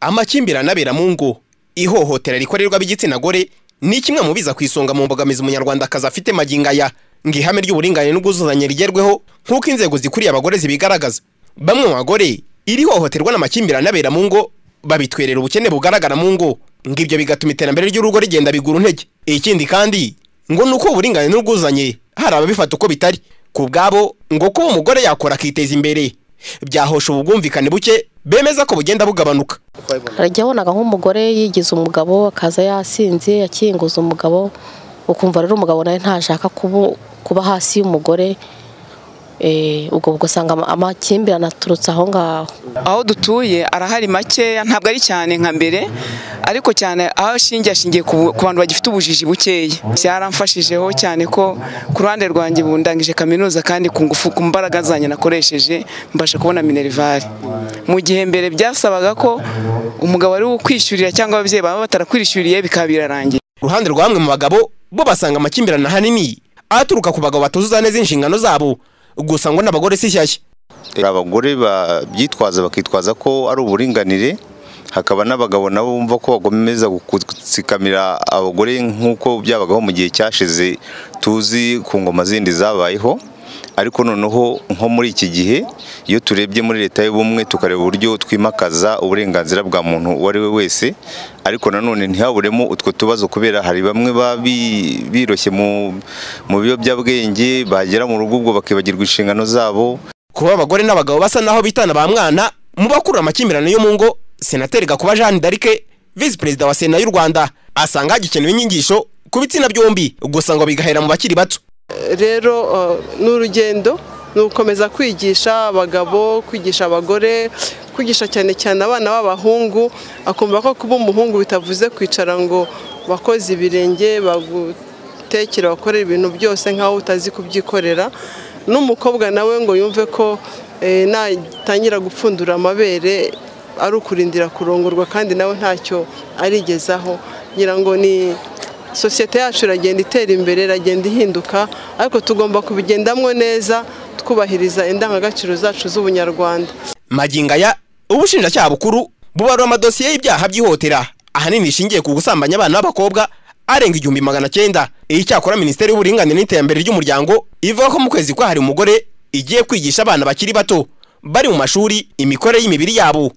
Amakimbirane abera mu ngo, ihohotera rikorerwa b'igitsina gore ni kimwe mu biza kwisonga mu mbogamizi umunyarwandakazi afite magingaya ngo ihame ry'uburinganire n'ubwuzuzanye rigerweho nk'uko inzego zikuriye abagore zibigaragaza. Bamwe mu bagore iri hohoterwa n'amakimbirane abera mu ngo babitwerera ubukene bugaragara mu ngo, ngo ibyo bigatuma iterambere ry'urugo rigenda bigura intege. Ikindi kandi ngo nuko uburinganire n'ubwuzuzanye hari ababifata uko bitari, ku bwabo ngo kuba umugore yakora akiteza imbere byahosha ubwumvikane buke bemeza ko bugenda bugabanuka. Harajya abonaga nk'umugore yigize umugabo akaza yasinze yakinguza umugabo, ukumva rero umugabo nawe ntashaka kuba hasi y'umugore, ubwo ugasanga amakimbirane aturutse aho ngaho. Aho dutuye arahari makeya, ntabwo ari cyane nka mbere, ariko cyane aho ashingiye ku bantu bagifite ubujiji bukeya. Byaramfashijeho cyane ko ku ruhande rwanjye bundangije kaminuza, kandi ku mbaraga zanjye nakoresheje mbasha kubona minerivare. Mu gihe mbere byasabaga ko umugabo ari ukwishyurira cyangwa ababyeyi baba batarakwishyuriye bikaba birarangiye. Uruhande rwa bamwe mu bagabo bo basanga amakimbirane ahanini aturuka ku bagabo batuzuza neza inshingano zabo, gusa ngo n'abagore si shyashya. Abagore babyitwaza bakitwaza ko ari uburinganire, hakaba n'abagabo nabo bumva ko bagomeza gutsikamira abagore nk'uko byabagaho mu gihe cyashize tuzi ku ngoma zindi zabayeho. Ariko noneho nko muri iki gihe iyo turebye muri leta y'ubumwe tukareba uburyo twimakaza uburenganzira bwa muntu uwo ari we wese, ariko nanone ntihaburemo utwo tubazo kubera hari bamwe biroshye mu biyobyabwenge, bagera mu rugo ubwo bakibagirwa inshingano zabo. Kuba abagore n'abagabo basa naho bitana ba mwana mu bakurura amakimbirane yo mu ngo, Senateri Gakuba Jeanne d'Arc, Visi Perezida wa Sena y'u Rwanda, asanga hagikenewe inyigisho ku bitsina byombi, gusa ngo bigahera mu bakiri bato. Rero n'urugendo nukomeza kwigisha abagabo, kwigisha abagore, kwigisha cyane cyane abana b'abahungu, akumva ko kuba umuhungu bitavuze kwicara ngo bakoze ibirenge bagutekera bakorera ibintu byose nkaho utazi kubyikorera. N'umukobwa nawe ngo yumve ko natangira gupfundura amabere ari ukurindira kurongorwa kandi nawe ntacyo arigezaho. Ngira ngo ni sosiyete yacu iragenda itera imbere, iragenda ihinduka, ariko tugomba kubigendamo neza twubahiriza indangagaciro zacu z'ubunyarwanda. Magingaya ubushinjacyaha bukuru bubarura amadosiye y'ibyaha by'ihotera ahanini ishingiye ku gusambanya abana b'abakobwa arenga 1900. Icyakora Minisiteri y'Uburinganire n'Iterambere ry'Umuryango ivuga ko mu kwezi kwa hari umugore igiye kwigisha abana bakiri bato bari mu mashuri imikorere y'imibiri yabo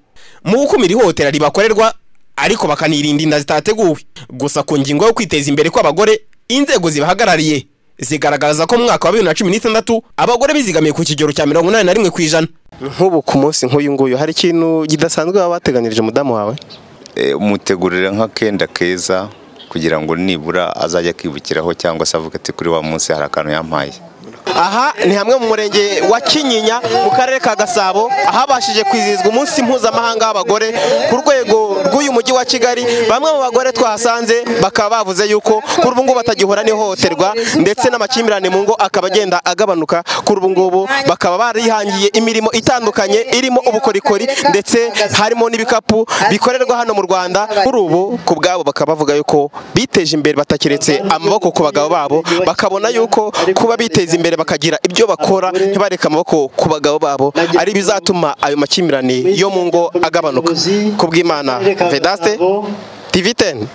mu gukumira ihotera ribakorerwa, ariko bakanirinda inda zitateguwe. Gusa ku ngingo yo kwiteza imbere kw'abagore, inzego zibahagarariye zigaragaza ko mu mwaka wa 2016 abagore bizigamiye ku kigero cya 81%. Nk'ubu ku munsi nk'uyu nguyu hari ikintu kidasanzwe baba bateganyirije umudamu wawe? Mutegurira nk'akenda keza kugira ngo nibura azajya kwibukiraho cyangwa se avuga ati kuri wa munsi hari akantu yampaye. Aha ni hamwe mu murenge wa Kinyinya mu karere ka Gasabo, ahabashije kwizihizwa umunsi mpuzamahanga w'abagore ku rwego rw'uyu mujyi wa Kigali. Bamwe mu bagore twahasanze bakaba bavuze yuko kuri ubu ngubu batagihura n'ihohoterwa ndetse n'amakimbirane mu ngo akaba agenda agabanuka. Kuri ubu ngubu bakaba barihangiye imirimo itandukanye irimo ubukorikori ndetse harimo n'ibikapu bikorerwa hano mu Rwanda. Kuri ubu ku bwabo bakaba bavuga yuko biteje imbere batakiretse amaboko ku bagabo babo, bakabona yuko kuba biteza imbere bakagira ibyo bakora ntibareka amaboko ku bagabo babo ari bizatuma ayo makimbirane yo mu ngo agabanuka. Kubw'Imana Vedaste, TV10.